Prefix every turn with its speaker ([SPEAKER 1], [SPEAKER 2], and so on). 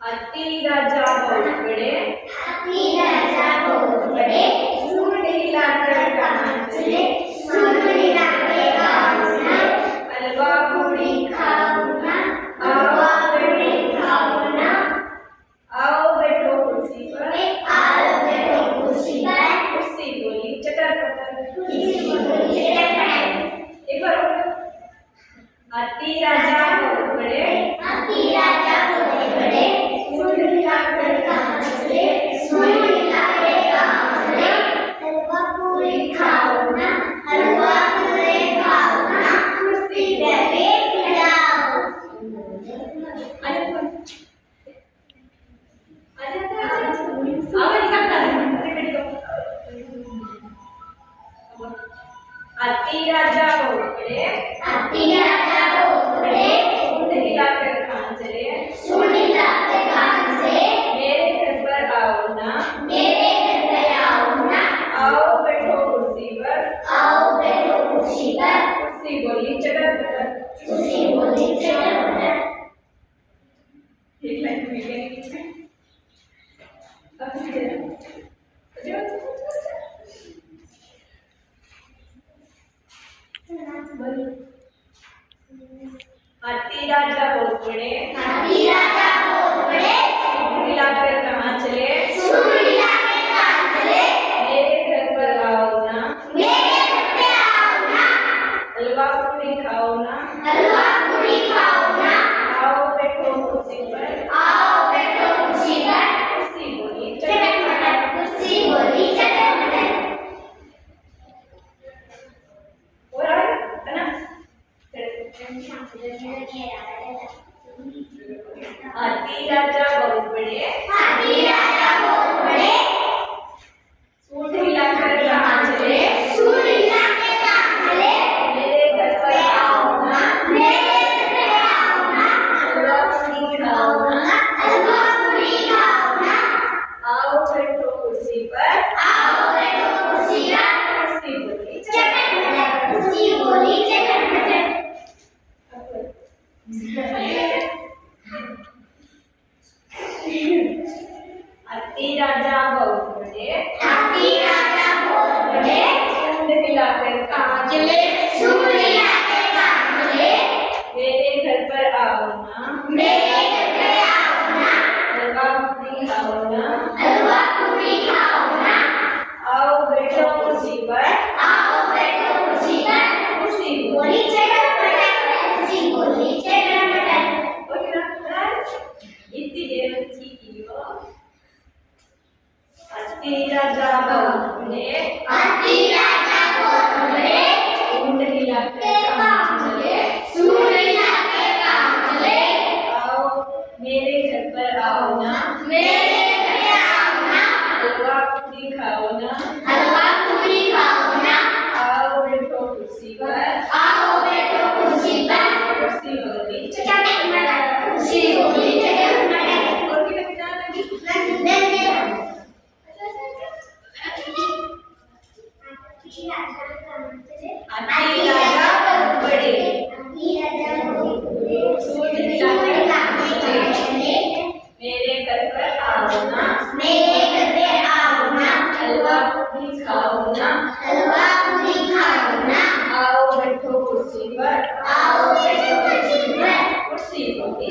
[SPEAKER 1] हत्ती राजा बहुकडे सुंडीला कांचले हलवा पुरी खाऊना आओ बैठो कुर्सी पर कुर्सी बोली चटर पटर एक बार हत्ती राजा बहुकडे सुंडीला कांचले हत्ती राजा बहुकडे सुंडीला कांचले मेरे घर पर आओ ना आओ बैठो कुर्सी पर कुर्सी बोली चटर पटर एक लाइन में क्या लिखा है हत्ती राजा बहुकडे सुंडीला कांचले मेरे घर पर आओ ना हलवा पूरी खाओ ना आओ बैठो कुर्सी पर कुर्सी बोली चटर और है ना हत्ती राजा बहुकडे सुंडीला कांचले मेरे घर पर आओ ना हलवा पूरी खाओ ना आओ बैठो कुर्सी पर कुर्सी बोली हत्ती राजा बहुकडे सुंडीला कांचले मेरे घर पर आओ ना हलवा पूरी खाओ ना आओ बैठो कुर्सी पर कुर्सी बोली इतनी देर ठीक ही हो हत्ती राजा बहुकडे सुंडीला कांचले आओ मेरे घर पर आओ ना हलवा पूरी खाओ ना आओ बैठो कुर्सी पर कुर्सी बोली और क्या बता लगी हत्ती राजा बहुकडे सुंडीला कांचले मेरे घर पर आओ ना हलवा पूरी खाओ ना आओ बैठो कुर्सी पर कुर्सी बोली